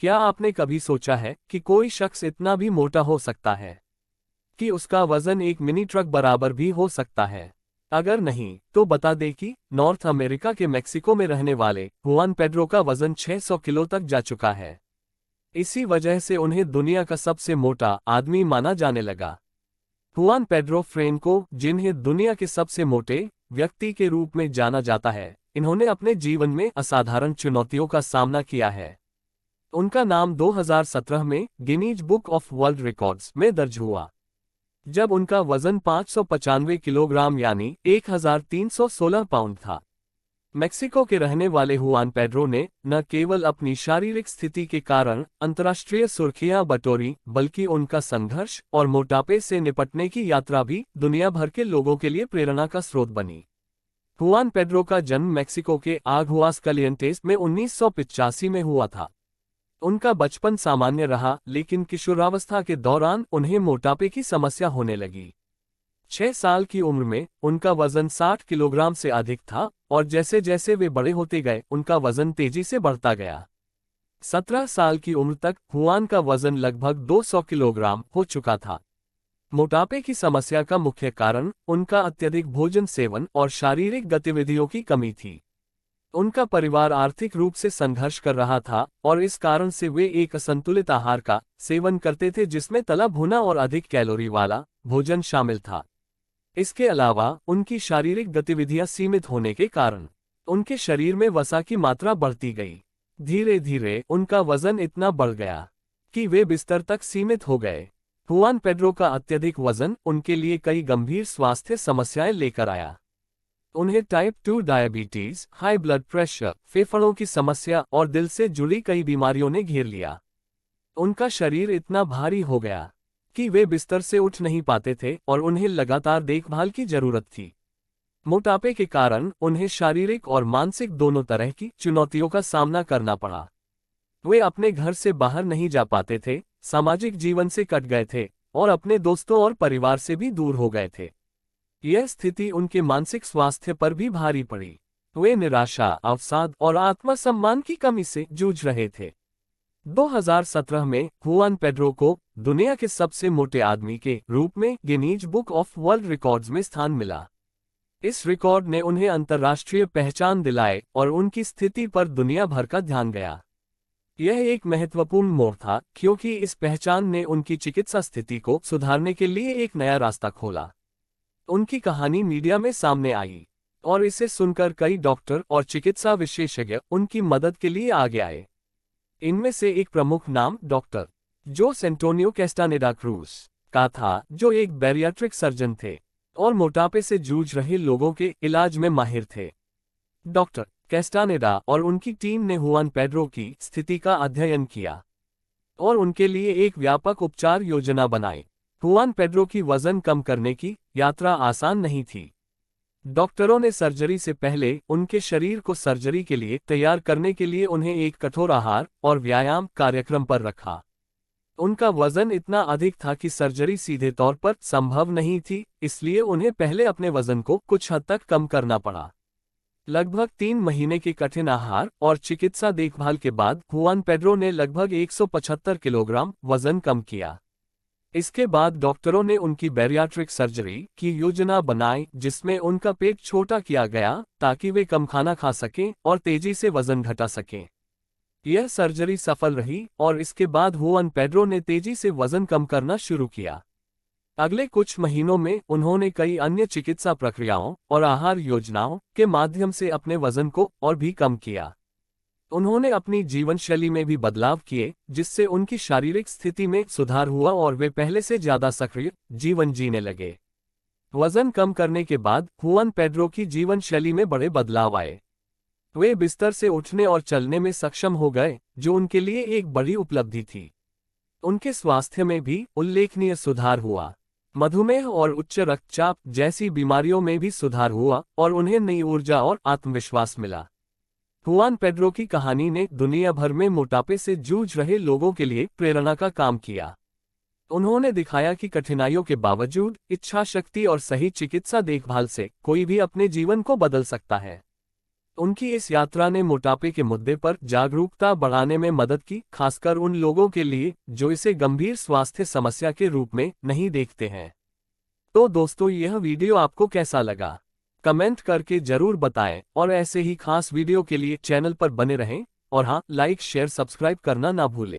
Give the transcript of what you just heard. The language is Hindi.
क्या आपने कभी सोचा है कि कोई शख्स इतना भी मोटा हो सकता है कि उसका वजन एक मिनी ट्रक बराबर भी हो सकता है? अगर नहीं, तो बता दें कि नॉर्थ अमेरिका के मेक्सिको में रहने वाले हुआन पेड्रो का वजन 600 किलो तक जा चुका है। इसी वजह से उन्हें दुनिया का सबसे मोटा आदमी माना जाने लगा। हुआन पेड्रो फ्रेंको, जिन्हें दुनिया के सबसे मोटे व्यक्ति के रूप में जाना जाता है, इन्होंने अपने जीवन में असाधारण चुनौतियों का सामना किया है। उनका नाम 2017 में Guinness book of world records में दर्ज हुआ, जब उनका वजन 595 किलोग्राम यानी 1316 पाउंड था। मेक्सिको के रहने वाले हुआन पेड्रो ने न केवल अपनी शारीरिक स्थिति के कारण अंतर्राष्ट्रीय सुर्खियां बटोरी, बल्कि उनका संघर्ष और मोटापे से निपटने की यात्रा भी दुनिया भर के लोगों के लिए प्रेरणा का स्रोत बनी। हुआन पेड्रो का जन्म मेक्सिको के आगुआस कलियंटेस में 1985 में हुआ था। उनका बचपन सामान्य रहा, लेकिन किशोरावस्था के दौरान उन्हें मोटापे की समस्या होने लगी। 6 साल की उम्र में उनका वजन 60 किलोग्राम से अधिक था, और जैसे जैसे वे बड़े होते गए उनका वजन तेजी से बढ़ता गया। 17 साल की उम्र तक हुआन का वजन लगभग 200 किलोग्राम हो चुका था। मोटापे की समस्या का मुख्य कारण उनका अत्यधिक भोजन सेवन और शारीरिक गतिविधियों की कमी थी। उनका परिवार आर्थिक रूप से संघर्ष कर रहा था, और इस कारण से वे एक असंतुलित आहार का सेवन करते थे, जिसमें तला भुना और अधिक कैलोरी वाला भोजन शामिल था। इसके अलावा उनकी शारीरिक गतिविधियां सीमित होने के कारण उनके शरीर में वसा की मात्रा बढ़ती गई। धीरे धीरे उनका वजन इतना बढ़ गया कि वे बिस्तर तक सीमित हो गए। हुआन पेड्रो का अत्यधिक वजन उनके लिए कई गंभीर स्वास्थ्य समस्याएं लेकर आया। उन्हें type 2 diabetes, high blood pressure, फेफड़ों की समस्या और दिल से जुड़ी कई बीमारियों ने घेर लिया। उनका शरीर इतना भारी हो गया कि वे बिस्तर से उठ नहीं पाते थे, और उन्हें लगातार देखभाल की जरूरत थी। मोटापे के कारण उन्हें शारीरिक और मानसिक दोनों तरह की चुनौतियों का सामना करना पड़ा। वे अपने घर से बाहर नहीं जा पाते थे, सामाजिक जीवन से कट गए थे, और अपने दोस्तों और परिवार से भी दूर हो गए थे। यह स्थिति उनके मानसिक स्वास्थ्य पर भी भारी पड़ी। वे निराशा, अवसाद और आत्मसम्मान की कमी से जूझ रहे थे। 2017 में हुआन पेड्रो को दुनिया के सबसे मोटे आदमी के रूप में Guinness book of world records में स्थान मिला। इस रिकॉर्ड ने उन्हें अंतर्राष्ट्रीय पहचान दिलाए, और उनकी स्थिति पर दुनिया भर का ध्यान गया। यह एक महत्वपूर्ण मोड़ था, क्योंकि इस पहचान ने उनकी चिकित्सा स्थिति को सुधारने के लिए एक नया रास्ता खोला। उनकी कहानी मीडिया में सामने आई, और इसे सुनकर कई डॉक्टर और चिकित्सा विशेषज्ञ उनकी मदद के लिए आगे आए। इनमें से एक प्रमुख नाम डॉक्टर जोस एंटोनियो कैस्टानेडा क्रूज का था, जो एक बैरियाट्रिक सर्जन थे और मोटापे से जूझ रहे लोगों के इलाज में माहिर थे। डॉक्टर कैस्टानेडा और उनकी टीम ने हुआन पेड्रो की स्थिति का अध्ययन किया और उनके लिए एक व्यापक उपचार योजना बनाई। हुआन पेड्रो की वजन कम करने की यात्रा आसान नहीं थी। डॉक्टरों ने सर्जरी से पहले उनके शरीर को सर्जरी के लिए तैयार करने के लिए उन्हें एक कठोर आहार और व्यायाम कार्यक्रम पर रखा। उनका वजन इतना अधिक था कि सर्जरी सीधे तौर पर संभव नहीं थी, इसलिए उन्हें पहले अपने वजन को कुछ हद तक कम करना पड़ा। लगभग 3 महीने के कठिन आहार और चिकित्सा देखभाल के बाद हुआन पेड्रो ने लगभग 175 किलोग्राम वजन कम किया। इसके बाद डॉक्टरों ने उनकी बैरियाट्रिक सर्जरी की योजना बनाई, जिसमें उनका पेट छोटा किया गया ताकि वे कम खाना खा सकें और तेजी से वजन घटा सकें। यह सर्जरी सफल रही, और इसके बाद हुआन पेड्रो ने तेजी से वजन कम करना शुरू किया। अगले कुछ महीनों में उन्होंने कई अन्य चिकित्सा प्रक्रियाओं और आहार योजनाओं के माध्यम से अपने वजन को और भी कम किया। उन्होंने अपनी जीवन शैली में भी बदलाव किए, जिससे उनकी शारीरिक स्थिति में सुधार हुआ और वे पहले से ज्यादा सक्रिय जीवन जीने लगे। वजन कम करने के बाद हुआन पेड्रो की जीवन शैली में बड़े बदलाव आए। वे बिस्तर से उठने और चलने में सक्षम हो गए, जो उनके लिए एक बड़ी उपलब्धि थी। उनके स्वास्थ्य में भी उल्लेखनीय सुधार हुआ। मधुमेह और उच्च रक्तचाप जैसी बीमारियों में भी सुधार हुआ, और उन्हें नई ऊर्जा और आत्मविश्वास मिला। हुआन पेड्रो की कहानी ने दुनिया भर में मोटापे से जूझ रहे लोगों के लिए प्रेरणा का काम किया। उन्होंने दिखाया कि कठिनाइयों के बावजूद इच्छा शक्ति और सही चिकित्सा देखभाल से कोई भी अपने जीवन को बदल सकता है। उनकी इस यात्रा ने मोटापे के मुद्दे पर जागरूकता बढ़ाने में मदद की, खासकर उन लोगों के लिए जो इसे गंभीर स्वास्थ्य समस्या के रूप में नहीं देखते हैं। तो दोस्तों, यह वीडियो आपको कैसा लगा? कमेंट करके जरूर बताएं और ऐसे ही खास वीडियो के लिए चैनल पर बने रहें। और हाँ, लाइक शेयर सब्सक्राइब करना ना भूलें।